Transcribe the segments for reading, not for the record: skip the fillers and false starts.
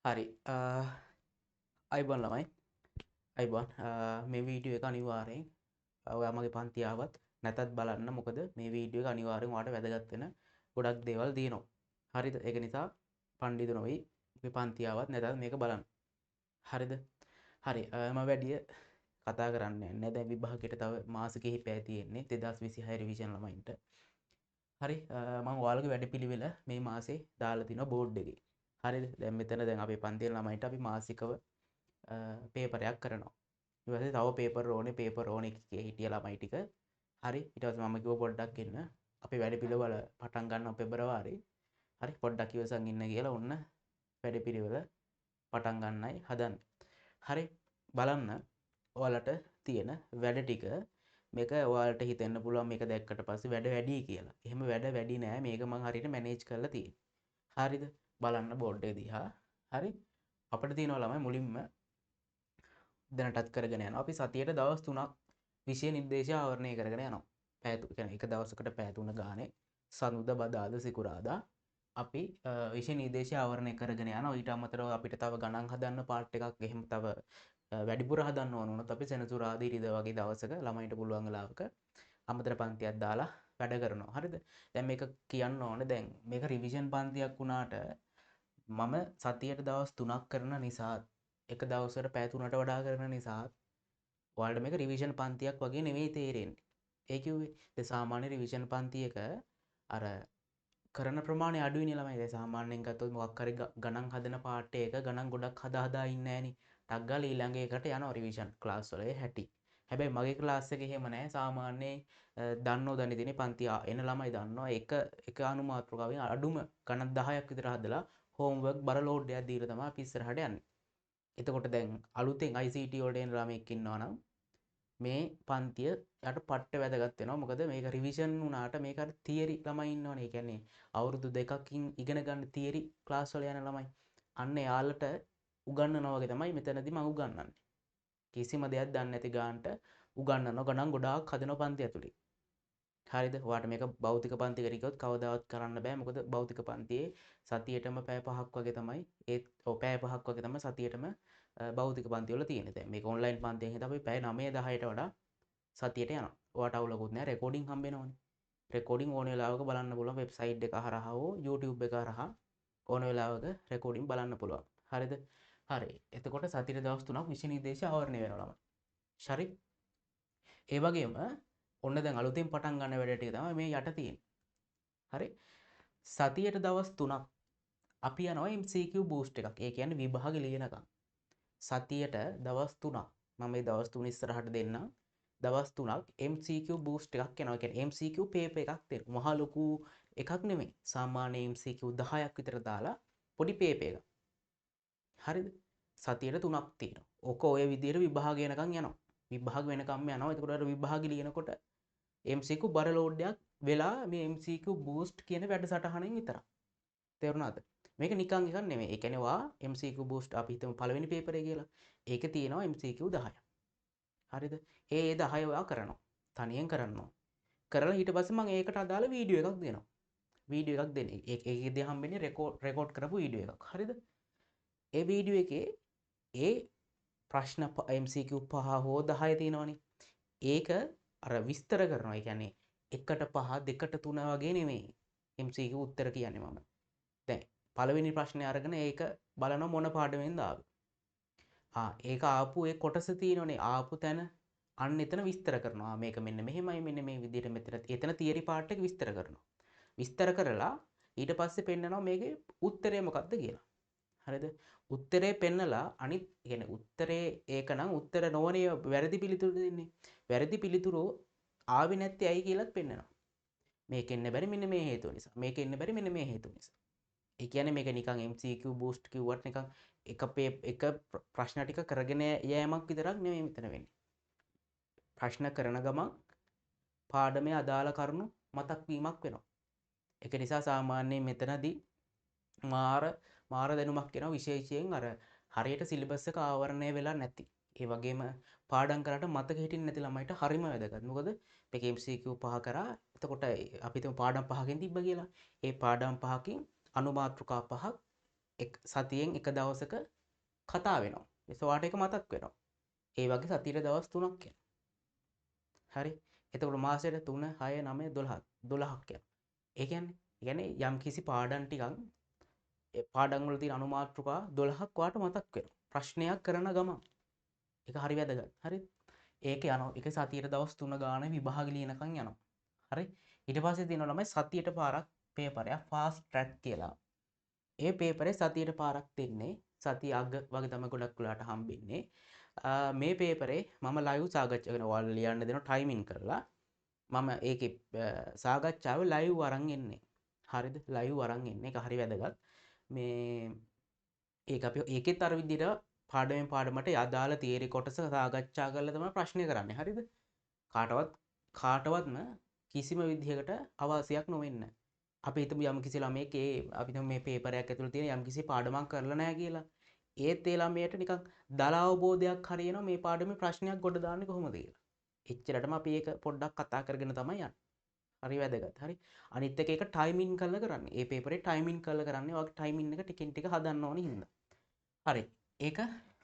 හරි අයිබන් ළමයි අයිබන් මේ වීඩියෝ එක අනිවාර්යෙන් ඔයා මගේ පන්ති ආවත් නැතත් බලන්න මොකද මේ වීඩියෝ එක අනිවාර්යෙන් ඔයාලට වැදගත් වෙන ගොඩක් දේවල් දිනනවා. හරිද? ඒක නිසා පණ්ඩිත නොවි මේ පන්ති ආවත් නැතත් මේක බලන්න. හරිද? හරි මම වැඩිය කතා කරන්නේ නැහැ. දැන් විභාගයට තව මාස කිහිපයක් තියෙන්නේ 2026 රිවිෂන් ළමයින්ට. හරි මම ඔයාලගේ වැඩපිළිවෙල මේ මාසේ දාලා තිනවා බෝඩ් එකේ. හරිද? දැන් මෙතන දැන් අපේ පන්තියේ ළමයින්ට අපි මාසිකව පේපරයක් කරනවා. ඊට පස්සේ තව පේපර් ඕනේ එකේ හිටිය ළමයි ටික. හරි ඊට පස්සේ මම කිව්වා පොඩ්ඩක් එන්න. අපි වැඩපිළිවෙල පටන් ගන්නවා පෙබරවාරි. හරි පොඩ්ඩක් ඉවසන් ඉන්න කියලා ඔන්න වැඩපිළිවෙල පටන් ගන්නයි හදන්නේ. හරි බලන්න ඔයාලට තියෙන වැඩ ටික මේක ඔයාලට හිතෙන්න පුළුවන් මේක දැක්කට පස්සේ වැඩ වැඩි කියලා. එහෙම වැඩ වැඩි නෑ මේක මම හරියට මැනේජ් කරලා තියෙන්නේ. හරිද? බලන්න බෝඩ් එක දිහා. හරි අපිට තියෙනවා ළමයි මුලින්ම දැනටත් කරගෙන යනවා. අපි සතියට දවස් 3ක් විෂය නිර්දේශය ආවරණය කරගෙන යනවා. පැය තුන කියන්නේ එක දවසකට පැය 3 ගානේ සඳුදා බදාදා සිකුරාදා අපි විෂය නිර්දේශය ආවරණය කරගෙන යනවා. ඊට අමතරව අපිට තව ගණන් හදන්න පාර්ට් එකක් එහෙම තව වැඩිපුර හදන්න ඕන වුණොත් අපි සෙනසුරාදා ඉරිදා වගේ දවසක ළමයින්ට පුළුවන් වෙලාවක අමතර පන්තියක් දාලා වැඩ කරනවා. හරිද? දැන් මේක කියන්න ඕනේ දැන් මේක රිවිෂන් පන්තියක් වුණාට මම සතියට දවස් 3ක් කරන නිසා එක දවසකට පැය 3ට වඩා කරන නිසා ඔයාලට මේක රිවිෂන් පන්තියක් වගේ නෙවෙයි තේරෙන්නේ. ඒ කිව්වේ දැන් සාමාන්‍ය රිවිෂන් පන්තියක අර කරන ප්‍රමාණය අඩුයිනේ ළමයි. දැන් සාමාන්‍යයෙන් ගත්තොත් මොකක් හරි ගණන් හදන පාර්ට් එකක ගණන් ගොඩක් හදා හදා ඉන්නේ නැහනේ. ටක් ගාලා ඊළඟ එකට යනවා රිවිෂන් ක්ලාස් වල හැටි. හැබැයි මගේ ක්ලාස් එකේ එහෙම නැහැ. සාමාන්‍යයෙන් දන්නෝ දනිදිනේ පන්ති එන ළමයි දන්නවා එක අනුමාත්‍රකාවෙන් අඩුම ගණන් 10ක් විතර හදලා හෝම්වර්ක් බර ලෝඩ් එකක් දීලා තමයි අපි ඉස්සරහට යන්නේ. එතකොට දැන් අලුතෙන් ICT වලට එන ළමෙක් ඉන්නවා නම් මේ පන්තිය යට පට්ට වැදගත් වෙනවා. මොකද මේක රිවිෂන් වුණාට මේක අර තියරි ළමයි ඉන්නවනේ. ඒ කියන්නේ අවුරුදු දෙකකින් ඉගෙන ගන්න තියරි ක්ලාස් වල යන ළමයි. අන්න එයාලට උගන්වනවා වගේ තමයි මෙතනදී මම උගන්වන්නේ. කිසිම දෙයක් දන්නේ නැති ගානට උගන්වනවා. ගණන් ගොඩාක් හදන පන්ති ඇතුලේ. හරිද? ඔයාට මේක භෞතික පන්තිකට ගියොත් කවදාවත් කරන්න බෑ. මොකද භෞතික පන්තියේ සතියේටම පැය 5ක් වගේ තමයි ඒත් ඔව් පැය 5ක් වගේ තමයි සතියේටම භෞතික පන්ති වල තියෙන්නේ. දැන් මේක ඔන්ලයින් පන්තියෙන් හින්දා අපි පැය 9 10ට වඩා සතියට යනවා. ඔයාට අවුලකුත් නෑ රෙකෝඩින් හම්බ වෙනවනේ. රෙකෝඩින් ඕන වෙලාවක බලන්න පුළුවන් වෙබ්සයිට් එක හරහා හෝ YouTube එක හරහා ඕන වෙලාවක රෙකෝඩින් බලන්න පුළුවන්. හරිද? හරි. එතකොට සතියේ දවස් 3ක් විෂය නිර්දේශ ආවරණය වෙනවා ළමයි. හරි. ඒ වගේම ඔන්න දැන් අලුතෙන් පටන් ගන්න වැඩ ටික තමයි මේ යට තියෙන්නේ. හරි. සතියට දවස් 3ක් අපි යනවා MCQ බූස්ට් එකක්. ඒ කියන්නේ විභාග ලියනකම්. සතියට දවස් 3ක් මම මේ දවස් 3 ඉස්සරහට දෙන්නම්. දවස් 3ක් MCQ බූස්ට් එකක් යනවා. ඒ කියන්නේ MCQ පේපර් එකක් දෙන්න. මහා ලොකු එකක් නෙමෙයි. සාමාන්‍ය MCQ 10ක් විතර දාලා පොඩි පේපර් එකක්. හරිද? සතියට 3ක් තියෙනවා. ඕක ඔය විදිහට විභාග වෙනකම් යනවා. විභාග වෙනකම් යනවා. එතකොට අර විභාග ලියනකොට MCQ බර ලෝඩ් එකක් වෙලා මේ MCQ බූස්ට් කියන වැඩසටහනෙන් විතරක්. තේරුණාද? මේක නිකන් එකක් නෙමෙයි. ඒ කියන්නේ වා MCQ බූස්ට් අපි හිතමු පළවෙනි පේපරේ කියලා. ඒකේ තියෙනවා MCQ 10ක්. හරිද? ඒ 10 ඔයා කරනවා. තනියෙන් කරනවා. කරලා ඊට පස්සේ මම ඒකට අදාළ වීඩියෝ එකක් දෙනවා. වීඩියෝ එකක් දෙන්නේ. ඒකෙදී හම්බෙන්නේ රෙකෝඩ් කරපු වීඩියෝ එකක්. හරිද? ඒ වීඩියෝ එකේ ඒ ප්‍රශ්න MCQ 5 හෝ 10 තියෙනවනේ. ඒක අර විස්තර කරනවා. ඒ කියන්නේ 1ට 5 2ට 3 වගේ නෙමෙයි. MCQ උත්තර කියන්නේ මම. දැන් පළවෙනි ප්‍රශ්නේ අරගෙන ඒක බලනවා මොන පාඩමෙන්ද ආවේ. ඒක ආපු ඒ කොටස තියෙනවනේ ආපු තැන අන්න එතන විස්තර කරනවා. මේක මෙන්න මෙහෙමයි මෙන්න මේ විදිහට මෙතන එතන තියරි පාර්ට් එක විස්තර කරනවා. විස්තර කරලා ඊට පස්සේ පෙන්නනවා මේකේ උත්තරය මොකක්ද කියලා. හරිද? උත්තරේ පෙන්නලා අනිත් කියන්නේ උත්තරේ ඒක නම් උත්තර නොවනේ වැරදි පිළිතුරු දෙන්නේ. වැරදි පිළිතුරු ආවේ නැත්තේ ඇයි කියලාත් පෙන්නනවා. මේක එන්න බැරි මෙන්න මේ හේතුව නිසා. මේක එන්න බැරි මෙන්න මේ හේතුව නිසා. ඒ කියන්නේ මේක නිකන් MCQ බූස්ට් කිව්වට නිකන් එක ප්‍රශ්න ටික කරගෙන යෑමක් විතරක් නෙමෙයි මෙතන වෙන්නේ. ප්‍රශ්න කරන ගමන් පාඩමේ අදාළ කරුණු මතක් වීමක් වෙනවා. ඒක නිසා සාමාන්‍යයෙන් මෙතනදී මාර දැනුමක් එනවා විශේෂයෙන් අර හරියට සිලබස් එක ආවරණය වෙලා නැති. ඒ වගේම පාඩම් කරාට මතක හිටින්නේ නැති ළමයිට හරිම වැදගත්. මොකද මේක MCQ 5 කරා. එතකොට අපි හිතමු පාඩම් 5කින් තිබ්බ කියලා. ඒ පාඩම් 5කින් අනුමාතෘකා 5ක් සතියෙන් එක දවසක කතා වෙනවා. ඒක ඔයාට ඒක මතක් වෙනවා. ඒ වගේ සතියේ දවස් 3ක් යනවා. හරි. එතකොට මාසෙට 3 6 9 12ක් යනවා. ඒ කියන්නේ යම් කිසි පාඩම් ටිකක් ඒ පාඩම් වල තියෙන අනුමාත්‍රිකා 12ක් ඔයාට මතක් වෙනවා. ප්‍රශ්නයක් කරන ගමන්. ඒක හරි වැදගත්. හරිද? ඒක යනවා. ඒක සතියේ දවස් 3 ගානේ විභාග ලියනකම් යනවා. හරි. ඊට පස්සේ තියෙනවා ළමයි සතියට පාරක් පේපරයක් ෆාස්ට් ට්‍රැක් කියලා. ඒ පේපරේ සතියට පාරක් දෙන්නේ. සතිය අග වගේ තමයි ගොඩක් වෙලාට හම්බෙන්නේ. මේ පේපරේ මම ලයිව් සාකච්ඡා කරන ඔයාලා ලියන්න දෙන ටයිමින් කරලා මම ඒකේ සාකච්ඡාව ලයිව් අරන් එන්නේ. හරිද? ලයිව් අරන් එන්නේ. ඒක හරි වැදගත්. මේ ඒක අපි ඒකෙත් අර විදිහට පාඩමෙන් පාඩමට අදාළ තියරි කොටස සාකච්ඡා කරලා තමයි ප්‍රශ්න කරන්නේ. හරිද? කාටවත්ම කිසිම විදිහකට අවාසියක් නොවෙන්න. අපි හිතමු යම් කිසි ළමයෙක් අපි හිතමු මේ පේපරයක් ඇතුළේ තියෙන යම් කිසි පාඩමක් කරලා නැහැ කියලා. ඒත් ඒ ළමයට නිකන් දල අවබෝධයක් හරියනවා මේ පාඩමේ ප්‍රශ්නයක් ගොඩ දාන්නේ කොහොමද කියලා. එච්චරටම අපි ඒක පොඩ්ඩක් කතා කරගෙන තමයි යන්නේ. හරි වැදගත්. හරි. අනිත් එක ඒක ටයිමින් කරලා කරන්නේ. ඒ පේපරේ ටයිමින් කරලා කරන්නේ. ඔයාගේ ටයිමින් එක ටිකෙන් ටික හදන්න ඕනේ හින්දා. හරි. ඒක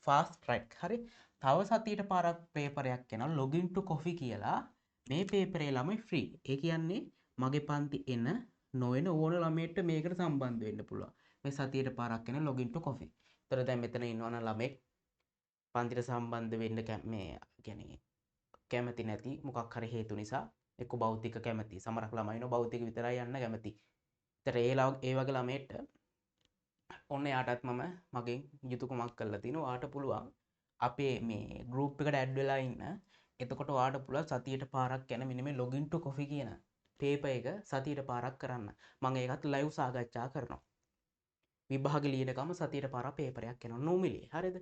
ෆාස්ට් ට්‍රැක්. හරි. තව සතියට පාරක් පේපරයක් එනවා login to coffee කියලා. මේ පේපරේ ළමයි ෆ්‍රී. ඒ කියන්නේ මගේ පන්ති එන නොවන ඕන ළමයට මේකට සම්බන්ධ වෙන්න පුළුවන්. මේ සතියට පාරක් එන login to coffee. ඒතර දැන් මෙතන ඉන්නවනම් ළමෙක් පන්තිට සම්බන්ධ වෙන්න මේ කියන්නේ කැමති නැති මොකක් හරි හේතු නිසා එක්ක භෞතික කැමති. සමහරක් ළමයි ඉන්නවා භෞතික විතරයි යන්න කැමති. ඒතර ඒ වගේ ළමයට ඔන්න යාටත් මම මගෙන් යුතුයකමක් කරලා තිනවා. ඔයාට පුළුවන් අපේ මේ ගෲප් එකට ඇඩ් වෙලා ඉන්න. එතකොට ඔයාට පුළුවන් සතියට පාරක් යන මෙන්න මේ login to coffee කියන පේපර් එක සතියට පාරක් කරන්න. මම ඒකත් ලයිව් සාකච්ඡා කරනවා. විභාග ලියනකම සතියට පාරක් පේපරයක් යනවා නොමිලේ. හරිද?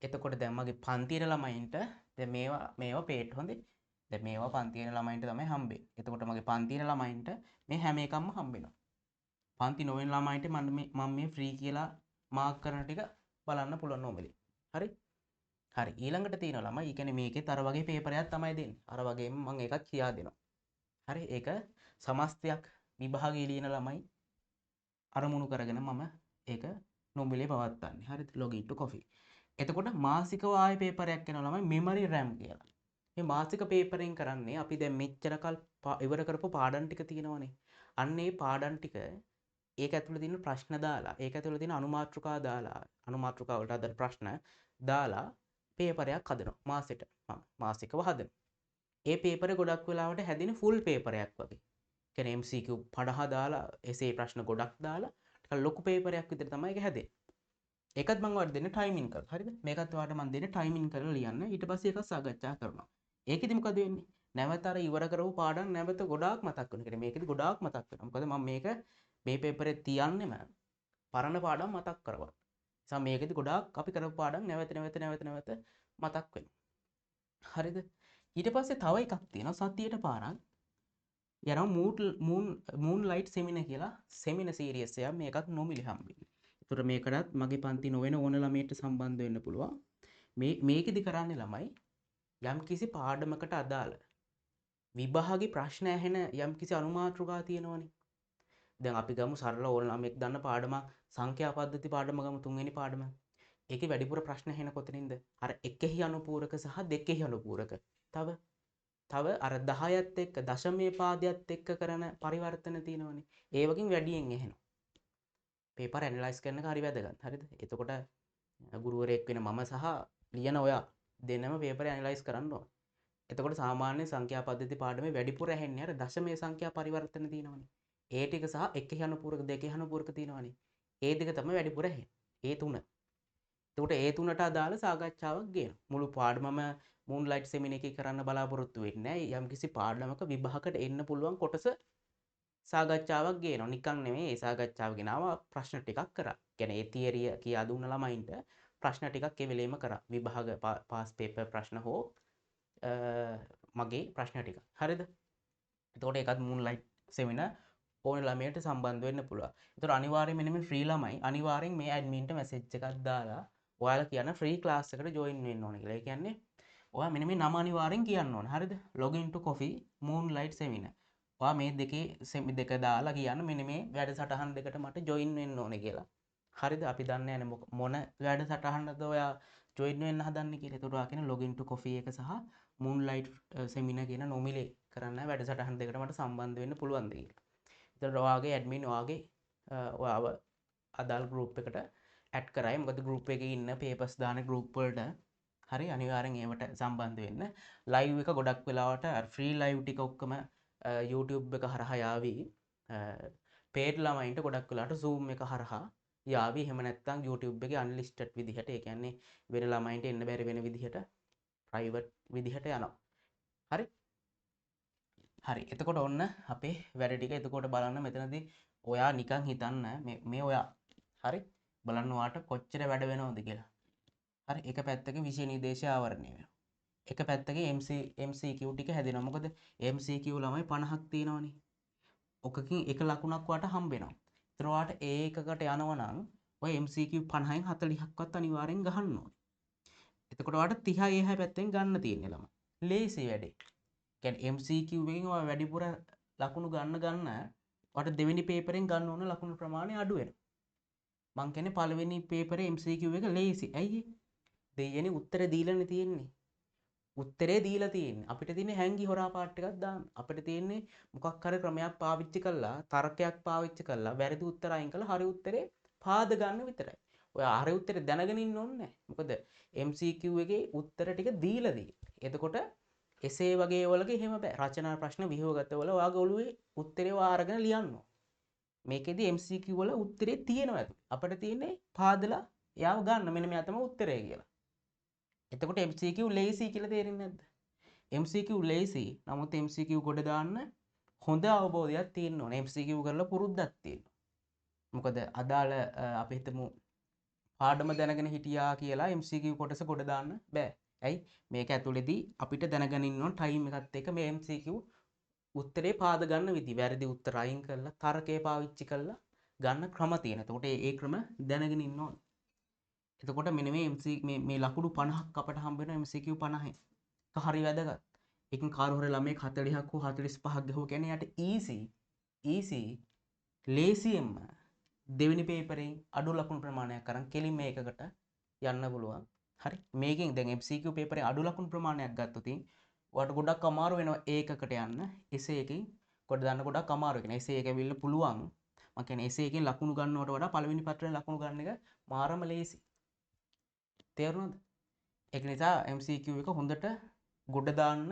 එතකොට දැන් මගේ පන්තියේ ළමයින්ට දැන් මේවා පේට් හොඳේ. දැන් මේවා පන්තියේ ළමයින්ට තමයි හම්බෙන්නේ. එතකොට මගේ පන්තියේ ළමයින්ට මේ හැම එකක්ම හම්බෙනවා. පන්ති නොවෙන ළමයින්ට මම මේ ෆ්‍රී කියලා මාක් කරන ටික බලන්න පුළුවන් නොමිලේ. හරි? හරි. ඊළඟට තියෙන ළමයි, ඒ කියන්නේ මේකෙත් අර වගේ පේපරයක් තමයි දෙන්නේ. අර වගේම මම ඒකත් කියා දෙනවා. හරි? ඒක සමස්තයක් විභාගයේ ලියන ළමයි අරමුණු කරගෙන මම ඒක නොමිලේ පවත්වන්නේ. හරිද? login to coffee. එතකොට මාසිකව ආයේ පේපරයක් යනවා ළමයි memory RAM කියලා. මේ මාසික පේපරෙන් කරන්නේ අපි දැන් මෙච්චරකල් ඉවර කරපු පාඩම් ටික තියෙනවනේ. අන්න ඒ පාඩම් ටික ඒක ඇතුළේ තියෙන ප්‍රශ්න දාලා ඒක ඇතුළේ තියෙන අනුමාත්‍රිකා දාලා අනුමාත්‍රිකා වලට අදාළ ප්‍රශ්න දාලා පේපරයක් හදනවා මාසෙට. මාසිකව හදනවා. ඒ පේපරේ ගොඩක් වෙලාවට හැදෙන ෆුල් පේපරයක් වගේ. කියන්නේ MCQ 50 දාලා එසේ ප්‍රශ්න ගොඩක් දාලා ටිකක් ලොකු පේපරයක් විතර තමයි ඒක හැදෙන්නේ. ඒකත් මම ඔයාලට දෙන්න ටයිමින් කරලා. හරිද? මේකත් ඔයාලට මම දෙන්න ටයිමින් කරලා ලියන්න. ඊට පස්සේ ඒක සාකච්ඡා කරනවා. ඒකෙදි මොකද වෙන්නේ? නැවත අර ඉවර කරපු පාඩම් නැවත ගොඩාක් මතක් වෙනවා. කියන්නේ මේකෙදි ගොඩාක් මතක් වෙනවා. මොකද මම මේක මේ පේපරේ තියන්නෙම පරණ පාඩම් මතක් කරගන්න. නිසා මේකෙදි ගොඩාක් අපි කරපු පාඩම් නැවත මතක් වෙනවා. හරිද? ඊට පස්සේ තව එකක් තියෙනවා සතියට පාරක් යනවා මූන් ලයිට් සෙමිනාර් කියලා සෙමිනාර් සීරීස් එකක්. මේකත් නොමිලේ හම්බෙන්නේ. ඒතර මේකටත් මගේ පන්ති නොවන ඕන ළමයට සම්බන්ධ වෙන්න පුළුවන්. මේකෙදි කරන්නේ ළමයි යම් කිසි පාඩමකට අදාළ විභාගේ ප්‍රශ්න ඇහෙන යම් කිසි අනුමාත්‍රිකා තියෙනවනේ. දැන් අපි ගමු සරල ඕන ළමෙක් දන්න පාඩමක් සංඛ්‍යා පද්ධති පාඩම ගමු තුන්වෙනි පාඩම. ඒකේ වැඩිපුර ප්‍රශ්න ඇහෙන කොතනින්ද? අර එකෙහි අනුපූරක සහ දෙකෙහි අනුපූරක. තව අර 10ත් එක්ක දශමයේ පාදයට එක්ක කරන පරිවර්තන තියෙනවනේ. ඒ වගේම වැඩියෙන් ඇහෙනවා. පේපර් ඇනලයිස් කරන එක හරි වැදගත්. හරිද? එතකොට ගුරුවරයෙක් වෙන මම සහ ලියන ඔයා දෙන්නම පේපර් ඇනලයිස් කරන්න ඕන. එතකොට සාමාන්‍ය සංඛ්‍යා පද්ධති පාඩමේ වැඩිපුර ඇහෙන්නේ අර දශමයේ සංඛ්‍යා පරිවර්තන තියෙනවනේ. ඒ ටික සහ එකෙහි අනුපූරක දෙකෙහි අනුපූරක තියෙනවනේ. ඒ දෙක තමයි වැඩිපුර ඇහෙන්නේ. ඒ තුන. එතකොට ඒ තුනට අදාළ සාකච්ඡාවක් ගේනවා. මුළු පාඩමම මූන්ලයිට් සෙමිනාර් එකේ කරන්න බලාපොරොත්තු වෙන්නේ නැහැ. යම්කිසි පාඩමක විභාගකට එන්න පුළුවන් කොටස සාකච්ඡාවක් ගේනවා. නිකන් නෙමෙයි ඒ සාකච්ඡාව ගෙනාව ප්‍රශ්න ටිකක් කරා. කියන්නේ ඒ තියරිය කියා දුන්න ළමයින්ට ප්‍රශ්න ටිකක් ඒ වෙලේම කරා. විභාග පාස් පේපර් ප්‍රශ්න හෝ මගේ ප්‍රශ්න ටික. හරිද? එතකොට ඒකත් මූන්ලයිට් සෙමිනාර් ඕන ළමයට සම්බන්ධ වෙන්න පුළුවන්. ඒතර අනිවාර්යයෙන් මෙන්න මේ ෆ්‍රී ළමයි අනිවාර්යෙන් මේ ඇඩ්මින්ට මැසේජ් එකක් දාලා ඔයාලා කියන ෆ්‍රී ක්ලාස් එකට ජොයින් වෙන්න ඕනේ කියලා. ඒ කියන්නේ ඔයා මෙන්න මේ නම අනිවාර්යෙන් කියන්න ඕනේ. හරිද? login to coffee moonlight seminar. ඔයා මේ දෙක දාලා කියන්න මෙන්න මේ වැඩසටහන් දෙකට මට ජොයින් වෙන්න ඕනේ කියලා. හරිද? අපි දන්නේ නැහැ මොන වැඩසටහනද ඔයා ජොයින් වෙන්න හදන්නේ කියලා. ඒකට ඔයා කියන login to coffee එක සහ moonlight seminar කියන නොමිලේ කරන්න වැඩසටහන් දෙකට මට සම්බන්ධ වෙන්න පුළුවන්ද කියලා. ඒතකොට ඔයාගේ ඇඩ්මින් ඔයාගේ ඔයාව අදාළ ගෲප් එකට ඇඩ් කරයි. මොකද ගෲප් එකේ ඉන්න පේපර්ස් දාන ගෲප් වලට හරි අනිවාර්යෙන් ඒවට සම්බන්ධ වෙන්න. ලයිව් එක ගොඩක් වෙලාවට ෆ්‍රී ලයිව් ටික ඔක්කොම YouTube එක හරහා යාවි. පේඩ් ළමයින්ට ගොඩක් වෙලාවට Zoom එක හරහා යාවි. එහෙම නැත්නම් YouTube එකේ අන්ලිස්ටඩ් විදිහට ඒ කියන්නේ වෙන ළමයින්ට එන්න බැරි වෙන විදිහට ප්‍රයිවට් විදිහට යනවා. හරි? හරි. එතකොට ඔන්න අපේ වැඩ ටික එතකොට බලන්න මෙතනදී ඔයා නිකන් හිතන්න මේ ඔයා හරි බලන්න ඔයාට කොච්චර වැඩ වෙනවද කියලා. හරි එක පැත්තක විෂය නිර්දේශය ආවරණය වෙනවා. එක පැත්තක MCQ ටික හැදෙනවා. මොකද MCQ ළමයි 50ක් තියෙනවනේ. ඔකකින් එක ලකුණක් වාට හම්බ වෙනවා. ඒතර වාට ඒකකට යනවා නම් ඔය MCQ 50න් 40ක්වත් අනිවාර්යෙන් ගහන්න ඕනේ. එතකොට වාට 30 එහා පැත්තෙන් ගන්න තියෙන්නේ ළමයි. ලේසි වැඩේ. කියන්නේ MCQ එකෙන් ඔය වැඩිපුර ලකුණු ගන්න වාට දෙවෙනි පේපරෙන් ගන්න ඕන ලකුණු ප්‍රමාණය අඩු වෙනවා. මං කියන්නේ පළවෙනි පේපරේ MCQ එක ලේසි. ඇයි ඒ? දෙයියනේ උත්තර දීලානේ තියෙන්නේ. උත්තරේ දීලා තියෙන්නේ. අපිට තියෙන්නේ හැංගි හොරා පාට් එකක් දාන්න. අපිට තියෙන්නේ මොකක් හරි ක්‍රමයක් පාවිච්චි කළා, තර්කයක් පාවිච්චි කළා, වැරදි උත්තර අයින් කළා හරි උත්තරේ පාද ගන්න විතරයි. ඔය හරි උත්තරේ දැනගෙන ඉන්න ඕනේ නැහැ. මොකද MCQ එකේ උත්තර ටික දීලා දී. එතකොට එසේ වගේ වලක එහෙම බෑ. රචනා ප්‍රශ්න විහුවගත වල ඔයාගේ ඔළුවේ උත්තරේ වාරගෙන ලියන්න ඕනේ. මේකෙදි MCQ වල උත්තරේ තියෙනවා ඇති. අපිට තියෙන්නේ පාදලා එයාව ගන්න. මෙන්න මෙයා තමයි උත්තරය කියලා. එතකොට MCQ ලේසි කියලා තේරෙන්නේ නැද්ද? MCQ ලේසි. නමුත් MCQ ගොඩ දාන්න හොඳ අවබෝධයක් තියෙන්න ඕනේ. MCQ කරලා පුරුද්දක් තියෙන්න. මොකද අදාළ අපි හිතමු පාඩම දැනගෙන හිටියා කියලා MCQ කොටස ගොඩ දාන්න බෑ. ඇයි? මේක ඇතුළේදී අපිට දැනගෙන ඉන්න ඕන ටයිම් එකත් එක්ක මේ MCQ උත්තරේ පාද ගන්න විදි. වැරදි උත්තර අයින් කරලා තර්කය පාවිච්චි කරලා ගන්න ක්‍රම තියෙනවා. එතකොට ඒ ක්‍රම දැනගෙන ඉන්න ඕනේ. එතකොට මෙන්න මේ ලකුණු 50ක් අපට හම්බ වෙනවා MCQ 50න්. ඒක හරි වැදගත්. එකෙන් කාරු හරි ළමයෙක් 40ක් හෝ 45ක් ගහුව කියන්නේ යට ඊසි ලේසියෙන්ම දෙවෙනි පේපරෙන් අඩු ලකුණු ප්‍රමාණයක් අරන් කෙලින්ම මේකකට යන්න පුළුවන්. හරි. මේකෙන් දැන් MCQ පේපරේ අඩු ලකුණු ප්‍රමාණයක් ගත්තොත් ඔයාලට ගොඩක් අමාරු වෙනවා ඒකකට යන්න. එසේ එකකින් කොට දාන්න ගොඩක් අමාරු වෙනවා. එසේ එක ඇවිල්ලා පුළුවන්. මම කියන්නේ එසේ එකෙන් ලකුණු ගන්නවට වඩා පළවෙනි පත්‍රයෙන් ලකුණු ගන්න එක මාරම ලේසි. තේරුණාද? ඒක නිසා MCQ එක හොඳට ගොඩ දාන්න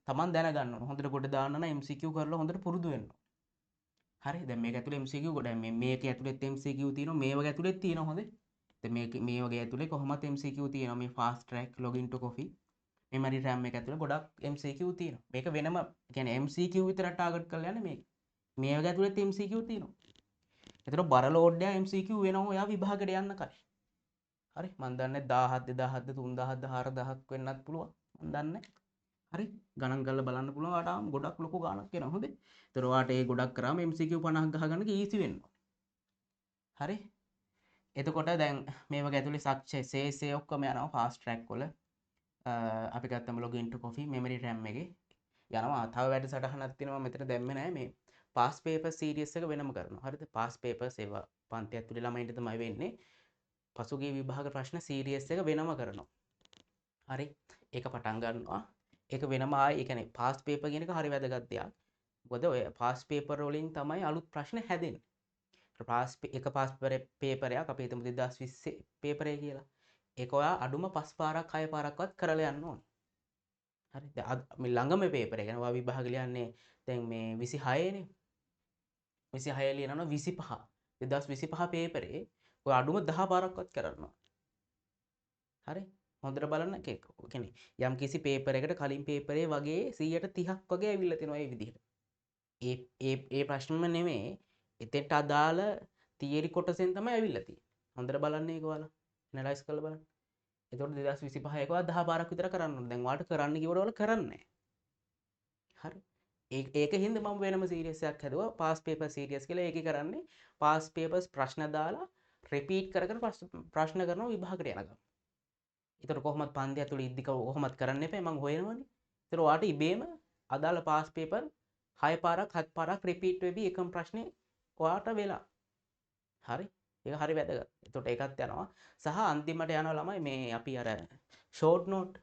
තමන් දැනගන්න ඕන. හොඳට ගොඩ දාන්න නම් MCQ කරලා හොඳට පුරුදු වෙන්න ඕන. හරි. දැන් මේක ඇතුලේ MCQ ගොඩයි. මේක ඇතුලේත් MCQ තියෙනවා. මේ වගේ ඇතුලේත් තියෙනවා හොඳේ. දැන් මේ වගේ ඇතුලේ කොහොමත් MCQ තියෙනවා. මේ fast track login to coffee memory RAM එක ඇතුලේ ගොඩක් MCQ තියෙනවා. මේක වෙනම කියන්නේ MCQ විතර ටාගට් කරලා යන්නේ මේක. මේ වගේ ඇතුලේත් MCQ තියෙනවා. ඒතර බර ලෝඩ් එක MCQ වෙනවා ඔයා විභාගයට යන්න කලින්. හරි මන් දන්නේ 1000ද 2000ද 3000ද 4000ක් වෙන්නත් පුළුවන් මන් දන්නේ හරි ගණන් කරලා බලන්න පුළුවන් ඔයාට ගොඩක් ලොකු ගාණක් එනවා හොඳේ ඒතර ඔයාට ඒ ගොඩක් කරාම MCQ 50ක් ගහගන්න ඊසි වෙනවා හරි එතකොට දැන් මේ වගේ ඇතුලේ සක්සෙස් ඔක්කොම යනවා ෆාස්ට් ට්‍රැක් වල අපි ගත්තම login to coffee memory RAM එකේ යනවා තව වැඩසටහනක් තියෙනවා මෙතන දැම්මේ නැහැ මේ පාස් පේපර් සීරීස් එක වෙනම කරනවා හරිද පාස් පේපර්ස් ඒවා පන්ති ඇතුලේ ළමයින්ට තමයි වෙන්නේ පසුගිය විභාග ප්‍රශ්න සීරියස් එක වෙනම කරනවා. හරි. ඒක පටන් ගන්නවා. ඒක වෙනම ආයේ ඒ කියන්නේ පාස් පේපර් කියන එක හරි වැදගත් දෙයක්. මොකද ඔය පාස් පේපර් වලින් තමයි අලුත් ප්‍රශ්න හැදෙන්නේ. එක පාස් පේපරයක් අපි හිතමු 2020 පේපරේ කියලා. ඒක ඔයා අඩුම 5 පාරක් 6 පාරක්වත් කරලා යන්න ඕනේ. හරි. දැන් මේ ළඟම පේපරේ කියන්නේ ඔයා විභාග ලියන්නේ දැන් මේ 26 නේ. 26 ලියනවා 25. 2025 පේපරේ ඔය අඩුම 10 පාරක්වත් කරනවා. හරි හොඳට බලන්න කියන්නේ යම් කිසි පේපර් එකකට කලින් පේපරේ වගේ 130ක් වගේ ඇවිල්ලා තියෙනවා මේ විදිහට. ඒ ප්‍රශ්නම නෙමෙයි එතෙන්ට අදාළ තියරි කොටසෙන් තමයි ඇවිල්ලා තියෙන්නේ. හොඳට බලන්න ඒක ඔයාලා ඇනලයිස් කරලා බලන්න. එතකොට 2025 එකවා 10 පාරක් විතර කරන්න ඕනේ. දැන් ඔයාලට කරන්න කිව්වට ඔයාලා කරන්නේ නැහැ. හරි. ඒක හින්දා මම වෙනම සීරීස් එකක් හැදුවා පාස් පේපර් සීරීස් කියලා. ඒකේ කරන්නේ පාස් පේපර්ස් ප්‍රශ්න දාලා රිපීට් කර කර ප්‍රශ්න කරනවා විභාගයට යනකම්. ඒතර කොහොමත් පන්ති ඇතුළේ ඉද්දි කොහොමත් කරන්න එපා මම හොයනවනේ. ඒතර ඔයාට ඉබේම අදාළ පාස් පේපර් 6 පාරක් 7 පාරක් රිපීට් වෙවි එකම ප්‍රශ්නේ ඔයාට වෙලා. හරි. ඒක හරි වැදගත්. එතකොට ඒකත් යනවා. සහ අන්තිමට යනවා ළමයි මේ අපි අර ෂෝට් නෝට්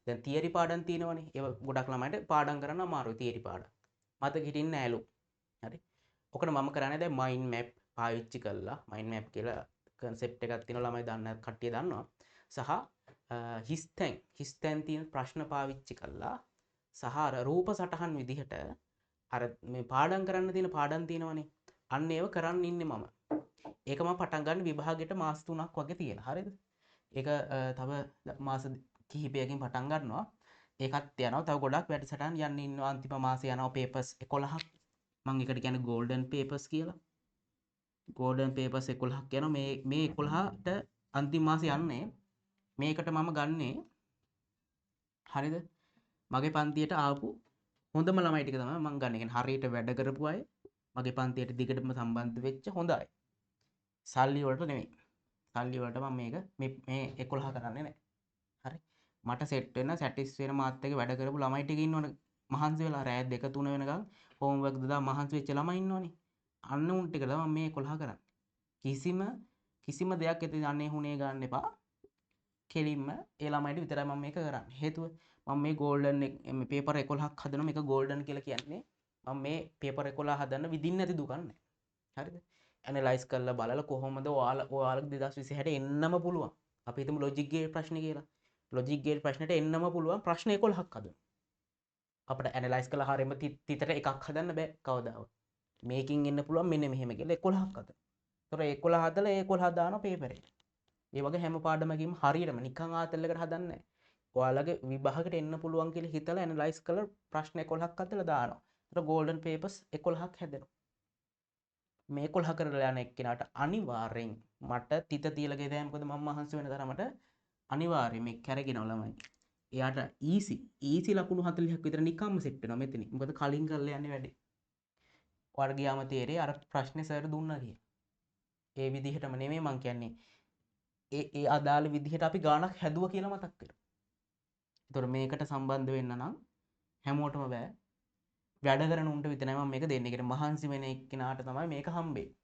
දැන් තියරි පාඩම් තියෙනවනේ. ඒව ගොඩක් ළමයිට පාඩම් කරන්න අමාරුයි තියරි පාඩම්. මතක හිටින්නේ නැහැලු. හරි. ඔකට මම කරන්නේ දැන් මයින්ඩ් මැප් පාවිච්චි කරලා මයින්ඩ් මැප් කියලා කන්සෙප්ට් එකක් තියෙනවා ළමයි දන්න කට්ටිය දන්නවා. සහ හිස්තැන් තියෙන ප්‍රශ්න පාවිච්චි කරලා සහ අර රූප සටහන් විදිහට අර මේ පාඩම් කරන්න තියෙන පාඩම් තියෙනවනේ. අන්න ඒව කරන්න ඉන්නේ මම. ඒක මම පටන් ගන්න විභාගයට මාස 3ක් වගේ තියෙන. හරිද? ඒක තව මාස කිහිපයකින් පටන් ගන්නවා. ඒකත් යනවා. තව ගොඩක් වැඩසටහන් යන්න ඉන්නවා. අන්තිම මාසේ යනවා පේපර්ස් 11ක්. මම ඒකට කියන්නේ ගෝල්ඩන් පේපර්ස් කියලා. ගෝල්ඩන් පේපර්ස් 11ක් යනවා. මේ 11ට අන්තිම මාසේ යන්නේ. මේකට මම ගන්නේ හරිද? මගේ පන්තියට ආපු හොඳම ළමයි ටික තමයි මම ගන්න. කියන්නේ හරියට වැඩ කරපු අය, මගේ පන්තියට දිගටම සම්බන්ධ වෙච්ච හොඳ අය. සල්ලි වලට නෙමෙයි. සල්ලි වලට මම මේ 11 කරන්නේ නැහැ. හරි. මට සෙට් වෙන සැටිස් වෙන මාත් එක්ක වැඩ කරපු ළමයි ටික ඉන්නවනේ. මහන්සි වෙලා රෑ 2 3 වෙනකන් හෝම්වර්ක් දාලා මහන්සි වෙච්ච ළමයි ඉන්නවනේ. අන්න උන් ටික තමයි මේ 11 කරන්නේ. කිසිම දෙයක් ඇති අනේ හුනේ ගන්න එපා. කෙලින්ම ඒ ළමයිට විතරයි මම මේක කරන්නේ. හේතුව මම මේ ගෝල්ඩන් මේ පේපර් 11ක් හදනවා. මේක ගෝල්ඩන් කියලා කියන්නේ මම මේ පේපර් 11 හදන්න විදින්න නැති දුකක් නැහැ. හරිද? ඇනලයිස් කරලා බලලා කොහොමද ඔයාලගේ 2026ට එන්නම පුළුවන්. අපි හිතමු ලොජික් ගේට් ප්‍රශ්නේ කියලා. ලොජික් ගේට් ප්‍රශ්නෙට එන්නම පුළුවන් ප්‍රශ්න 11ක් හදන්න. අපිට ඇනලයිස් කරලා හරියම තිතට එකක් හදන්න බෑ කවදාවත්. මේකින් එන්න පුළුවන් මෙන්න මෙහෙම කියලා 11ක් හදන්න. ඒතර 11 හදලා ඒ 11 දානවා පේපරේට. ඒ වගේ හැම පාඩමකින්ම හරියටම නිකන් ආතල් එකට හදන්නේ නැහැ. ඔයාලගේ විභාගයට එන්න පුළුවන් කියලා හිතලා ඇනලයිස් කරලා ප්‍රශ්න 11ක් හදලා දානවා. ඒතර ගෝල්ඩන් පේපර්ස් 11ක් හැදෙනවා. මේ 11 කරලා යන එක්කෙනාට අනිවාර්යෙන් මට තිත තියලා ගෙදෑ මොකද මම මහන්සි වෙන තරමට අනිවාර්යෙන් මේ කැරගෙනව ළමයි. එයාට ඊසි ලකුණු 40ක් විතර නිකම්ම සෙට් වෙනවා මෙතන. මොකද කලින් කරලා යන්නේ වැඩේ. ඔයාලට ගියාම තේරෙයි අර ප්‍රශ්නේ සර් දුන්නා කියලා. ඒ විදිහටම නෙමෙයි මං කියන්නේ. ඒ අදාළ විදිහට අපි ගානක් හැදුවා කියලා මතක් වෙනවා. ඒතොර මේකට සම්බන්ධ වෙන්න නම් හැමෝටම බෑ. වැඩ කරන උන්ට විතරයි මම මේක දෙන්නේ. ඒකට මහන්සි වෙන එක්කෙනාට තමයි මේක හම්බෙන්නේ.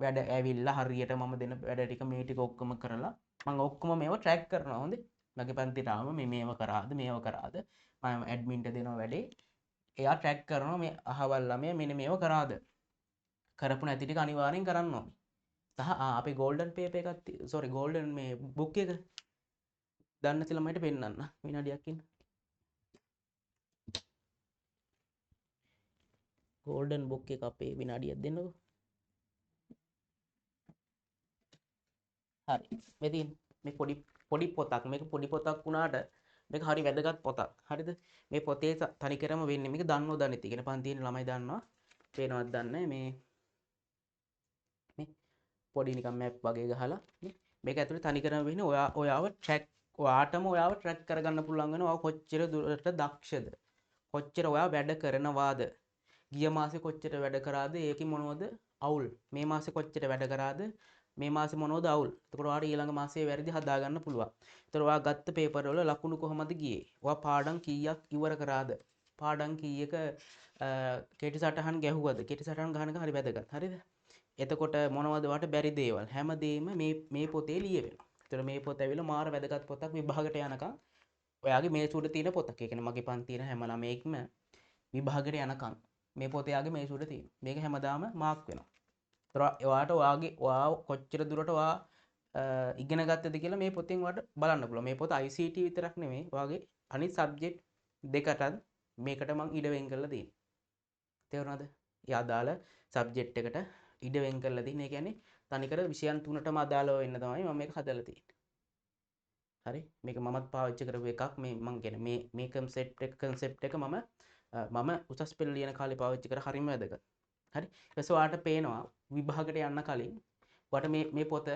වැඩ ඇවිල්ලා හරියට මම දෙන වැඩ ටික මේ ටික ඔක්කොම කරලා මම ඔක්කොම මේවා ට්‍රැක් කරනවා. හොඳේ. මගේ පන්තිට ආවම මේව කරාද මම ඇඩ්මින්ට දෙනවා වැඩේ. එයා ට්‍රැක් කරනවා මේ අහවල් ළමයා මෙන්න මේව කරාද. කරපු නැති ටික අනිවාර්යෙන් කරන්න ඕනේ. සහ අපි ගෝල්ඩන් පේපර් එකක් සෝරි ගෝල්ඩන් මේ බුක් එක දන්නේ නැති ළමයිට පෙන්නන්න විනාඩියක් ඉන්න. ගෝල්ඩන් බුක් එක අපේ විනාඩියක් දෙන්නකෝ. හරි. මේ තියෙන මේ පොඩි පොතක්. මේක පොඩි පොතක් වුණාට මේක හරි වැදගත් පොතක්. හරිද? මේ පොතේ තනිකරම වෙන්නේ මේක දන්නවද නැති කියන පන්තියේ ළමයි දන්නවා. පේනවද දන්නේ මේ පොඩි නිකන් මැප් වගේ ගහලා මේක ඇතුලේ තනිකරම වෙන්නේ ඔයාව ට්‍රැක් කරගන්න පුළුවන් වෙනවා. ඔයා කොච්චර දුරට දක්ෂද? කොච්චර ඔයා වැඩ කරනවාද? ගිය මාසේ කොච්චර වැඩ කරාද? ඒකේ මොනවද අවුල්? මේ මාසේ කොච්චර වැඩ කරාද? මේ මාසේ මොනවද අවුල්? එතකොට ඔයාට ඊළඟ මාසේ වැරදි හදාගන්න පුළුවන්. එතකොට ඔයා ගත්ත පේපර් වල ලකුණු කොහමද ගියේ? ඔයා පාඩම් කීයක් ඉවර කරාද? පාඩම් කීයක කෙටි සටහන් ගැහුවද? කෙටි සටහන් ගහන එක හරි වැදගත්. හරිද? එතකොට මොනවද වට බැරි දේවල් හැමදේම මේ පොතේ ලියවෙනවා. ඒතර මේ පොත ඇවිල්ලා මාර වැදගත් පොතක් විභාගයට යනකම් ඔයාගේ මේසුවට තියෙන පොතක්. ඒ කියන්නේ මගේ පන්තියේ හැම ළමයෙක්ම විභාගයට යනකම් මේ පොත යාගේ මේසුවට තියෙනවා. මේක හැමදාම මාක් වෙනවා. ඒතර ඔයා කොච්චර දුරට ඔයා ඉගෙන ගත්තද කියලා මේ පොතෙන් ඔයාට බලන්න පුළුවන්. මේ පොත ICT විතරක් නෙමෙයි. ඔයාගේ අනිත් සබ්ජෙක්ට් දෙකටත් මේකට මම ඉඩ වෙන් කරලා තියෙනවා. තේරුණාද? ඒ අදාළ සබ්ජෙක්ට් එකට ඉඩ වෙන් කරලා තියෙන. ඒ කියන්නේ තනිකර විෂයන් තුනටම අදාළව වෙන්න තමයි මම මේක හදලා තියෙන්නේ. හරි? මේක මමත් පාවිච්චි කරපු එකක්. මේ මම කියන්නේ මේ කන්සෙප්ට් එක මම උසස් පෙළ ලියන කාලේ පාවිච්චි කර හරිම වැදගත්. හරි? ඊට පස්සේ ඔයාලට පේනවා විභාගයට යන්න කලින් ඔයාලට මේ පොත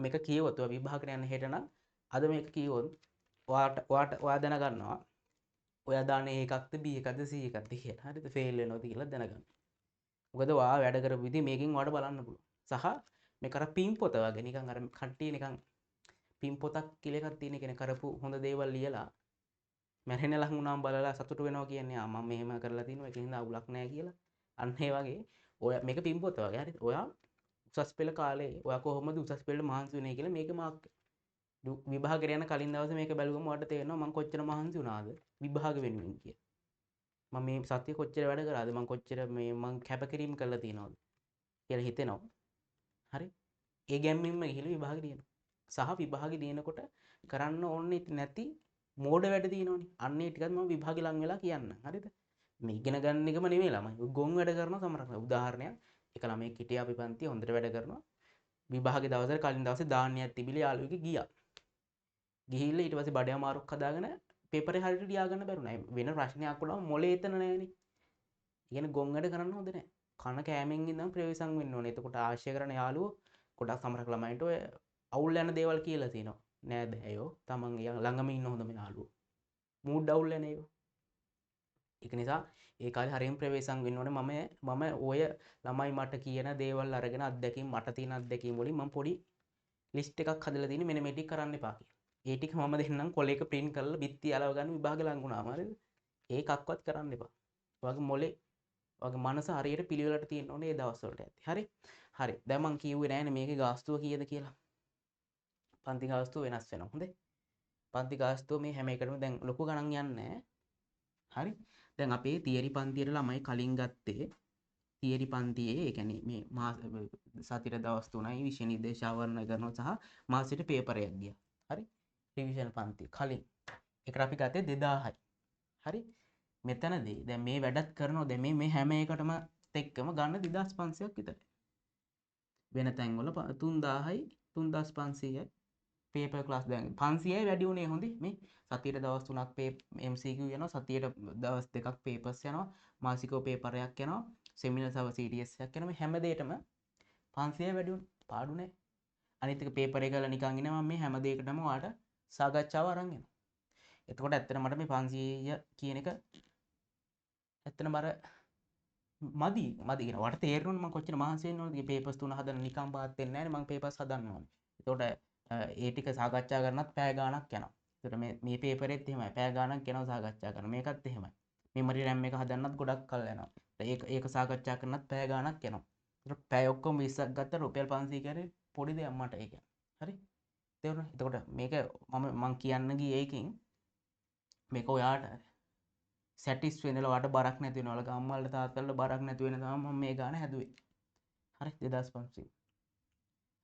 මේක කියවොත් ඔයා විභාගයට යන්න හෙට නම් අද මේක කියවොත් ඔයා දැනගන්නවා ඔයා දාන්නේ එකක්ද B එකක්ද C එකක්ද කියලා. හරිද? ෆේල් වෙනවද කියලා දැනගන්න. මොකද ඔයා වැඩ කරපු විදිහ මේකෙන් ඔයාලට බලන්න පුළුවන්. සහ මේක අර පින් පොත වගේ නිකන් අර කට්ටිය නිකන් පින් පොතක් කියලා එකක් තියෙන කෙනෙක් කරපු හොඳ දේවල් ලියලා මැරෙන ලඟ වුණාම බලලා සතුටු වෙනවා කියන්නේ මම මෙහෙම කරලා තිනවා ඒකින්ද අවුලක් නැහැ කියලා. අන්න ඒ වගේ ඔය මේක පින් පොත වගේ. හරිද? ඔයා උසස් පෙළ කාලේ ඔයා කොහොමද උසස් පෙළට මහන්සි වුනේ කියලා මේක මාක් විභාගයට යන කලින් දවසේ මේක බැලුවම ඔයාලට තේරෙනවා මම කොච්චර මහන්සි වුණාද විභාග වෙනුවෙන් කියලා. මම මේ සතිය කොච්චර වැඩ කරාද මම කොච්චර මේ මං කැපකිරීම කරලා තියෙනවද කියලා හිතෙනවා. හරි. ඒ ගැම්මෙන්ම ගිහිල්ලා විභාගෙ දිනනවා. සහ විභාගෙ දිනනකොට කරන්න ඕනේ නැති මෝඩ වැඩ තියෙනවනේ. අන්න ඒ ටිකත් මම විභාගෙ ලං වෙලා කියන්න. හරිද? මේ ඉගෙන ගන්න එකම නෙමෙයි ළමයි. ගොන් වැඩ කරනවා සමහරක්. උදාහරණයක් එක ළමයෙක් හිටියා අපි පන්තියේ හොඳට වැඩ කරනවා. විභාගෙ දවසට කලින් දවසේ දාන්නයක් තිබිලා යාළුවෙක් ගියා. ගිහිල්ලා ඊට පස්සේ බඩේ අමාරුවක් හදාගෙන පේපරේ හරියට ලියා ගන්න බැරුණා. වෙන ප්‍රශ්නයක් වුණාම මොලේ එතන නැහැනේ. ඉගෙන ගොන් වැඩ කරන්න හොඳ නැහැ. කන කෑමෙන් ඉඳන් ප්‍රවේශම් වෙන්න ඕනේ. එතකොට ආශ්‍රය කරන යාළුවෝ ගොඩක් සමහරක් ළමයින්ට ඔය අවුල් යන දේවල් කියලා තියෙනවා. නෑද ඇයෝ තමන් ළඟම ඉන්න හොඳම යාළුවෝ. මූඩ් අවුල් යන ඒවා. ඒක නිසා ඒ කාලේ හරියම ප්‍රවේශම් වෙන්න ඕනේ. මම ඔය ළමයි මට කියන දේවල් අරගෙන අත්දැකීම් මට තියෙන අත්දැකීම් වලින් මම පොඩි ලිස්ට් එකක් හදලා තියෙන්නේ මෙන්න මේ ටික කරන්න එපා කියලා. ඒ ටික මම දෙන්නම් කොලේක print කරලා බිත්ති අලව ගන්න විභාග ලඟ වුණාම හරිද? ඒකක්වත් කරන්න එපා. ඔයාගේ මොලේ ඔයාගේ මනස හරියට පිළිවෙලට තියෙන්න ඕනේ ඒ දවස් වලට ඇත්තේ. හරි? හරි. දැන් මං කිව්වේ නෑනේ මේකේ ගාස්තුව කීයද කියලා. පන්ති ගාස්තුව වෙනස් වෙනවා. හොඳේ. පන්ති ගාස්තුව මේ හැම එකටම දැන් ලොකු ගණන් යන්නේ නැහැ. හරි? දැන් අපේ තියරි පන්තියේ ළමයි කලින් ගත්තේ තියරි පන්තියේ ඒ කියන්නේ මේ මාස සතියට දවස් 3යි විෂය නිර්දේශ ආවරණය කරනවා සහ මාසෙට පේපරයක් ගියා. හරි? රිවිෂන් පන්ති කලින් ඒකට අපි ගත්තේ 2000යි. හරි? මෙතනදී දැන් මේ වැඩත් කරනවා දැන් මේ හැම එකටම එක්කම ගන්න 2500ක් විතරයි. වෙන තැන්වල 3000යි 3500යි පේපර් ක්ලාස් දැන් 500යි වැඩි උනේ හොඳේ මේ සතියට දවස් 3ක් MCQ යනවා සතියට දවස් 2ක් පේපර්ස් යනවා මාසිකව පේපරයක් යනවා සෙමිනාර් සව CTS එකක් යනවා මේ හැම දෙයකටම 500යි වැඩි උනේ පාඩු නැහැ අනිත් එක පේපර් එක ගාලා නිකන් ඉනවා මේ හැම දෙයකටම ඔයාලට සාකච්ඡාව අරන් එනවා එතකොට ඇත්තට මට මේ 500 කියන එක ඇත්තටම අර මදි කියන වට තේරෙන්නේ මම කොච්චර මහන්සි වෙනවද මේ පේපර්ස් තුන හදන්න නිකන් පාත් වෙන්නේ නැහැ නේ මම පේපර්ස් හදන්න ඕනේ. එතකොට ඒ ටික සාකච්ඡා කරනත් පැය ගාණක් යනවා. එතකොට මේ පේපරෙත් එහෙමයි පැය ගාණක් යනවා සාකච්ඡා කරන. මේකත් එහෙමයි. මෙමරි RAM එක හදන්නත් ගොඩක් කල් යනවා. ඒක සාකච්ඡා කරනත් පැය ගාණක් යනවා. එතකොට පැය ඔක්කොම 20ක් ගත්තා රුපියල් 500 කියන්නේ පොඩි දෙයක් මට ඒක. හරි? තේරුණා? එතකොට මේක මම කියන්න ගියේ ඒකෙන් මේක ඔයාට සැටිස් වෙනලා වට බරක් නැති වෙනවා. ඔයාලගේ අම්මලාට තාත්තලාට බරක් නැති වෙන තමයි මම මේ ගාන හැදුවේ. හරි 2500.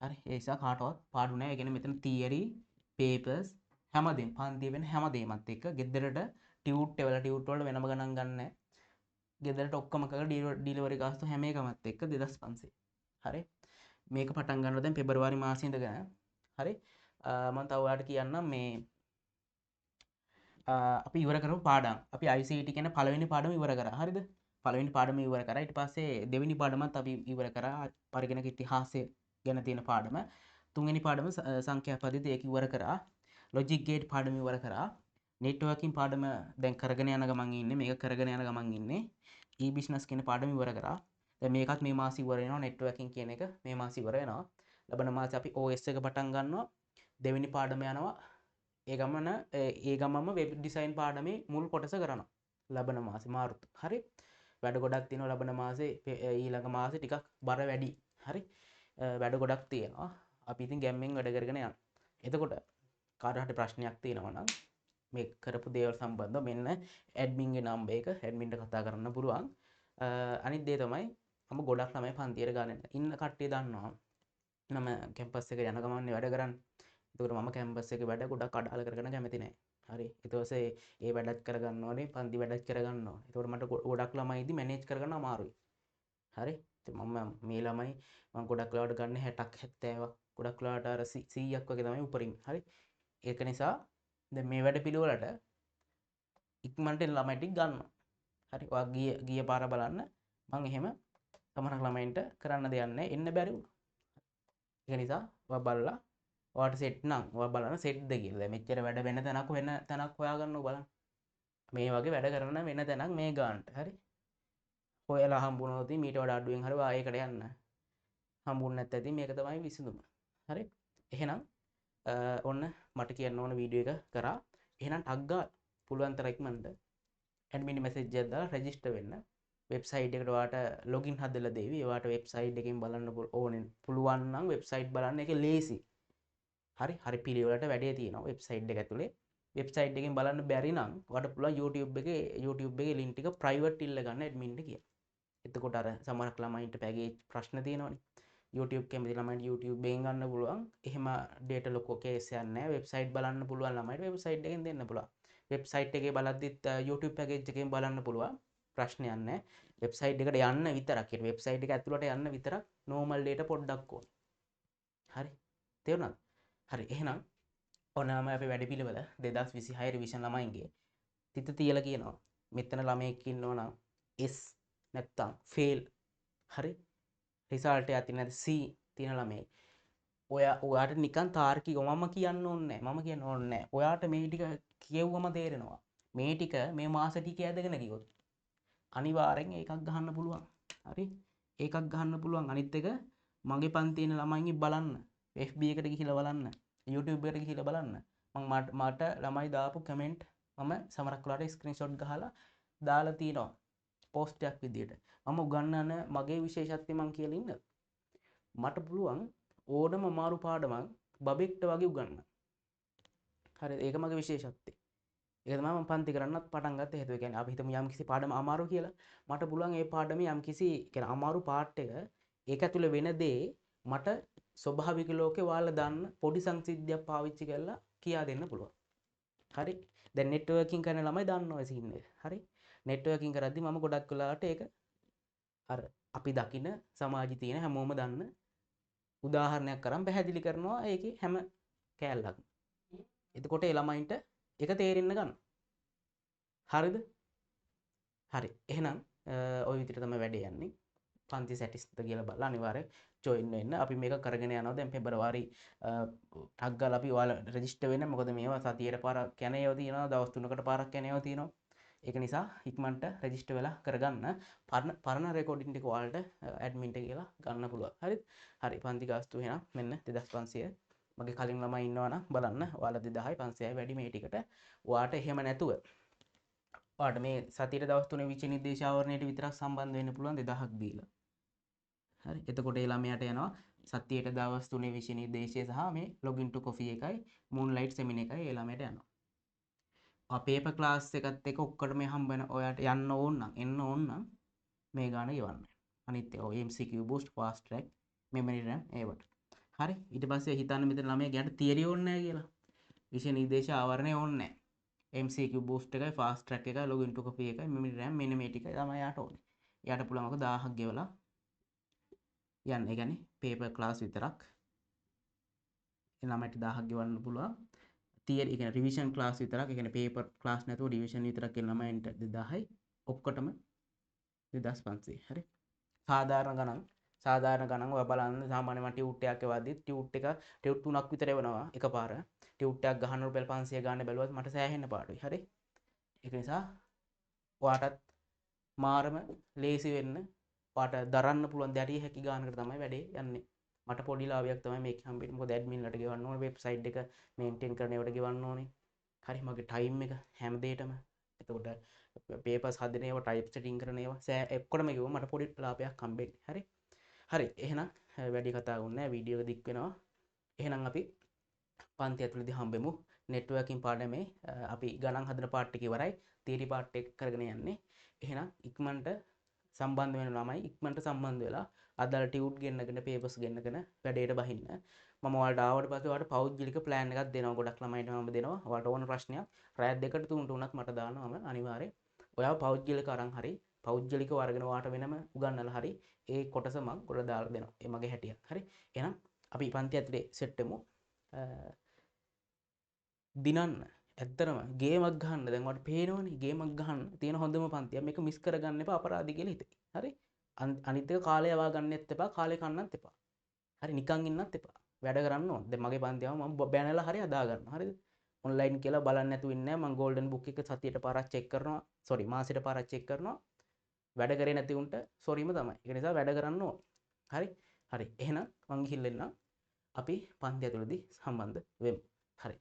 හරි ඒ නිසා කාටවත් පාඩු නැහැ. ඒ කියන්නේ මෙතන තියරි, පේපර්ස් හැමදේම පන්තිය වෙන හැමදේමත් එක්ක ගෙදරට ටියුට් වල වෙනම ගණන් ගන්න නැහැ. ගෙදරට ඔක්කොම කරලා ඩිලිවරි ගාස්තු හැම එකමත් එක්ක 2500. හරි. මේක පටන් ගන්නවා දැන් පෙබරවාරි මාසේ ඉඳගෙන. හරි. මම තව ඔයාලට කියන්නම් මේ අපි ඉවර කරපු පාඩම් අපි ICT කියන පළවෙනි පාඩම ඉවර කරා හරිද පළවෙනි පාඩම ඉවර කරා ඊට පස්සේ දෙවෙනි පාඩමත් අපි ඉවර කරා පරිගණක ඉතිහාසය ගැන තියෙන පාඩම තුන්වෙනි පාඩම සංඛ්‍යා පද්ධති ඒක ඉවර කරා ලොජික් ගේට් පාඩම ඉවර කරා නෙට්වර්කින් පාඩම දැන් කරගෙන යන ගමන් ඉන්නේ මේක කරගෙන යන ගමන් ඉන්නේ e-business කියන පාඩම ඉවර කරා දැන් මේකත් මේ මාසෙ ඉවර වෙනවා නෙට්වර්කින් කියන එක මේ මාසෙ ඉවර වෙනවා ලබන මාසෙ අපි OS එක පටන් ගන්නවා දෙවෙනි පාඩම යනවා ඒ ගමම වෙබ් ඩිසයින් පාඩමේ මුල් කොටස කරනවා ලබන මාසේ මාර්තු හරි වැඩ ගොඩක් තියෙනවා ලබන මාසේ ඊළඟ මාසේ ටිකක් බර වැඩි හරි වැඩ ගොඩක් තියෙනවා අපි ඉතින් ගැම්මෙන් වැඩ කරගෙන යනවා එතකොට කාට හරි ප්‍රශ්නයක් තියෙනවා නම් මේ කරපු දේවල් සම්බන්ධව මෙන්න ඇඩ්මින්ගේ නම්බර් එක ඇඩ්මින්ට කතා කරන්න පුළුවන් අනිත් දේ තමයි මම ගොඩක් ළමයි පන්තියට ගන්න ඉන්න කට්ටිය දන්නවා මම කැම්පස් එක යන ගමන්නේ වැඩ කරන්නේ එතකොට මම කැම්පස් එකේ වැඩ ගොඩක් අඩාල කරගෙන කැමති නැහැ. හරි. ඊට පස්සේ ඒ වැඩත් කරගන්න ඕනේ, පන්ති වැඩත් කරගන්න ඕනේ. එතකොට මට ගොඩක් ළමයි ඉදි මැනේජ් කරගන්න අමාරුයි. හරි. ඉතින් මම මේ ළමයි මම ගොඩක් වෙලාවට ගන්න 60ක් 70ක් ගොඩක් වෙලාවට අර 100ක් වගේ තමයි උපරිම. හරි. ඒක නිසා දැන් මේ වැඩ පිළිවෙලට ඉක්මනට ළමයි ටික ගන්නවා. හරි. ඔයා ගිය පාර බලන්න මම එහෙම සමහර ළමයින්ට කරන්න දෙයක් නැහැ. එන්න බැරි වුණා. ඒක නිසා ඔයා බලලා ඔයාට සෙට් නම් ඔයා බලන්න සෙට්ද කියලා. දැන් මෙච්චර වැඩ වෙන තැනක් හොයාගන්නව බලන්න. මේ වගේ වැඩ කරන වෙන තැනක් මේ ගන්නට. හරි. හොයලා හම්බුනොත් මීට වඩා අඩුවෙන් හරි ආයෙකට යන්න. හම්බුනේ නැත්නම් ඉතින් මේක තමයි විසඳුම. හරි. එහෙනම් ඔන්න මට කියන්න ඕන වීඩියෝ එක කරා. එහෙනම් ටග් ගාලා පුළුවන් තරම් ඉක්මනට ඇඩ්මින් මැසේජ් එකක් දාලා රෙජිස්ටර් වෙන්න. වෙබ්සයිට් එකට ඔයාට ලොගින් හදලා දෙවි. ඔයාට වෙබ්සයිට් එකෙන් බලන්න ඕනේ පුළුවන් නම් වෙබ්සයිට් බලන්න එක ලේසි. හරි පිළිවෙලට වැඩේ තියෙනවා වෙබ්සයිට් එක ඇතුලේ. වෙබ්සයිට් එකෙන් බලන්න බැරි නම් ඔයාලට පුළුවන් YouTube එකේ link ටික private ඉල්ල ගන්න admin ට කියලා. එතකොට අර සමහරක් ළමයින්ට පැකේජ් ප්‍රශ්න තියෙනවනේ. YouTube කැමති ළමයින්ට YouTube එකෙන් ගන්න පුළුවන්. එහෙම data ලොකෝ කේස් එකක් නැහැ. වෙබ්සයිට් බලන්න පුළුවන් ළමයිට වෙබ්සයිට් එකෙන් දෙන්න පුළුවන්. වෙබ්සයිට් එකේ බලද්දිත් YouTube පැකේජ් එකෙන් බලන්න පුළුවන්. ප්‍රශ්නයක් නැහැ. වෙබ්සයිට් එකට යන්න විතරක්. ඒ වෙබ්සයිට් එක ඇතුළට යන්න විතරක් normal data පොඩ්ඩක් ඕන. හරි. තේරුණාද? හරි. එහෙනම් ඔන්නම අපේ වැඩපිළිවෙල 2026 රිවිෂන් ළමයින්ගේ තිත තියලා කියනවා. මෙතන ළමයෙක් ඉන්නවා නම් S නැත්තම් fail. හරි. රිසල්ට් එකක් තියෙන C තියෙන ළමයි. ඔයාට නිකන් තාර්කිකව මම කියන්න ඕනේ නැහැ. මම කියන්න ඕනේ නැහැ. ඔයාට මේ ටික කියවුවම තේරෙනවා. මේ ටික මේ මාස ටික ඇදගෙන ගියොත් අනිවාර්යෙන් ඒකක් ගහන්න පුළුවන්. හරි? ඒකක් ගහන්න පුළුවන්. අනිත් එක මගේ පන්තියේ ඉන්න ළමයින්ගේ බලන්න. FB එකට ගිහිල්ලා බලන්න. YouTube එකට ගිහිල්ලා බලන්න. මට ළමයි දාපු කමෙන්ට් මම සමහරක් වෙලාවට ස්ක්‍රීන්ෂොට් ගහලා දාලා තියෙනවා. පෝස්ට් එකක් විදියට. මම උගන්වන මගේ විශේෂත්වය මං කියලා ඉන්න. මට පුළුවන් ඕනම අමාරු පාඩමක් බබෙක්ට වගේ උගන්වන්න. හරිද? ඒක මගේ විශේෂත්වය. ඒක තමයි මම පන්ති කරන්නත් පටන් ගත්ත හේතුව. කියන්නේ අපි හිතමු යම් කිසි පාඩම අමාරු කියලා. මට පුළුවන් ඒ පාඩමේ යම් කිසි කියන්නේ අමාරු පාර්ට් එක ඒක ඇතුලේ වෙන දේ මට ස්වභාවික ලෝකේ ඔයාලා දාන්න පොඩි සංසිද්ධියක් පාවිච්චි කරලා කියා දෙන්න පුළුවන්. හරි? දැන් නෙට්වර්කින් කරන ළමයි දන්නවා සීන් එක. හරි? නෙට්වර්කින් කරද්දි මම ගොඩක් වෙලාවට ඒක අර අපි දකින සමාජයේ තියෙන හැමෝම දන්න උදාහරණයක් කරන් පැහැදිලි කරනවා ඒකේ හැම කෑල්ලක්ම. එතකොට ඒ ළමයින්ට ඒක තේරෙන්න ගන්නවා. හරිද? හරි. එහෙනම් ওই විදිහට තමයි වැඩේ යන්නේ. පන්ති සැටිස්ද කියලා බලලා අනිවාර්යෙන් ජොයින් වෙන්න. අපි මේක කරගෙන යනවා. දැන් පෙබරවාරි ටග් ගාලා අපි ඔයාලා රෙජිස්ටර් වෙන්න. මොකද මේවා සතියට පාරක් යන ඒවා තියෙනවා. දවස් 3කට පාරක් යන ඒවා තියෙනවා. ඒක නිසා ඉක්මනට රෙජිස්ටර් වෙලා කරගන්න. පරණ රෙකෝඩින් ටික ඔයාලට ඇඩ්මින්ට කියලා ගන්න පුළුවන්. හරිද? හරි. පන්ති ගාස්තු එහෙනම් මෙන්න 2500. මගේ කලින් ළමයි ඉන්නවා නම් බලන්න. ඔයාලා 2500යි වැඩි මේ ටිකට. ඔයාට එහෙම නැතුව ඔයාට මේ සතියේ දවස් 3 විචි නිර්දේශ ආවරණයට විතරක් සම්බන්ධ වෙන්න පුළුවන් 2000ක් දීලා. හරි. එතකොට ඒ ළමයාට යනවා සතියේට දවස් 3 විචි නිර්දේශය සහ මේ login to coffee එකයි moonlight seminar එකයි ඒ ළමයාට යනවා. පේපර් ක්ලාස් එකත් එක්ක ඔක්කොටම හම්බ වෙන ඔයාට යන්න ඕන නම් එන්න ඕන නම් මේ ගාන ගෙවන්න. අනිත් ඒවා MCQ boost fast track memory RAM ඒවට. හරි. ඊට පස්සේ හිතන්න මෙතන ළමයා ගැට තියරි ඕනේ නැහැ කියලා. විෂය නිර්දේශ ආවරණය ඕනේ නැහැ. MCQ boost එකයි fast track එකයි login to copy එකයි memory RAM මෙන්න මේ ටිකයි තමයි යාට ඕනේ. යාට පුළුවන් ඔක 1000ක් ගෙවලා යන්න. ඒ කියන්නේ paper class විතරක් ළමයිට 1000ක් ගෙවන්න පුළුවන්. තියරි ඒ කියන්නේ revision class විතරක් ඒ කියන්නේ paper class නැතුව revision විතරක් කියන ළමයින්ට 2000යි ඔක්කොටම 2500. හරි. සාධාරණ ගණන් ඔය බලන්න සාමාන්‍ය මම ටියුට් එකක් එවද්දි ටියුට් 3ක් විතර එවනවා එකපාර. ටියුට් එකක් ගහන රුපියල් 500 ගන්න බැලුවත් මට සෑහෙන්න පාඩුයි. හරි. ඒක නිසා ඔයාටත් මාරම ලේසි වෙන්න ඔයාට දරන්න පුළුවන් දැරිය හැකි ගානකට තමයි වැඩේ යන්නේ. මට පොඩි ලාභයක් තමයි මේක හම්බෙන්නේ. මොකද ඇඩ්මින්ලට ගෙවන්න ඕනේ, වෙබ්සයිට් එක මේන්ටේන් කරන ඒවට ගෙවන්න ඕනේ. හරි. මගේ ටයිම් එක හැම දෙයකම. එතකොට පේපර්ස් හදන ඒවා, ටයිප් සෙටින් කරන ඒවා ඔක්කොම ගෙවුවා මට පොඩි ලාභයක් හම්බෙන්නේ. හරි. හරි. එහෙනම් වැඩි කතා වුන්නේ නැහැ. වීඩියෝ එක දික් වෙනවා. එහෙනම් අපි පන්ති ඇතුළේදී හම්බෙමු. නෙට්වර්කින් පාඩමේ අපි ගණන් හදන පාර්ට් එක ඉවරයි. තියරි පාර්ට් එක කරගෙන යන්නේ. එහෙනම් ඉක්මනට සම්බන්ධ වෙන ළමයි ඉක්මනට සම්බන්ධ වෙලා අදාළ ටියුට් ගෙන්නගෙන පේපර්ස් ගෙන්නගෙන වැඩේට බහින්න. මම ඔයාලට ආවට පස්සේ ඔයාලට පෞද්ගලික ප්ලෑන් එකක් දෙනවා. ගොඩක් ළමයින්ට මම දෙනවා. ඔයාලට ඕන ප්‍රශ්නයක් රැත් දෙකට තුනට උනත් මට දානවා මම අනිවාර්යෙන්. ඔයාව පෞද්ගලික අරන් හරි පෞද්ගලිකව අරගෙන ඔයාට වෙනම උගන්වලා හරි ඒ කොටස මම ගොඩ දාලා දෙනවා. ඒ මගේ හැටියක්. හරි. එහෙනම් අපි පන්ති ඇතුලේ සෙට් වෙමු. දිනන්න ඇත්තටම ගේමක් ගහන්න දැන් ඔයාලට පේනවනේ ගේමක් ගහන්න තියෙන හොඳම පන්තිය. මේක මිස් කරගන්න එපා අපරාධි කියලා හිතේ. හරි. අනිත් එක කාලය යවා ගන්නෙත් එපා කාලේ කන්නත් එපා. හරි නිකන් ඉන්නත් එපා. වැඩ කරන්න ඕන. දැන් මගේ පන්තියම මම බැනලා හරි හදා ගන්නවා. හරිද? ඔන්ලයින් කියලා බලන්න නැතුව ඉන්නේ නැහැ. මම ගෝල්ඩන් බුක් එක සතියට පාරක් චෙක් කරනවා. සෝරි මාසෙට පාරක් චෙක් කරනවා. වැඩ කරේ නැති උන්ට සෝරිම තමයි. ඒ නිසා වැඩ කරන්න ඕන. හරි? හරි. එහෙනම් මං ගිහින් එන්නම්. අපි පන්ති ඇතුළේදී සම්බන්ධ වෙමු. හරි.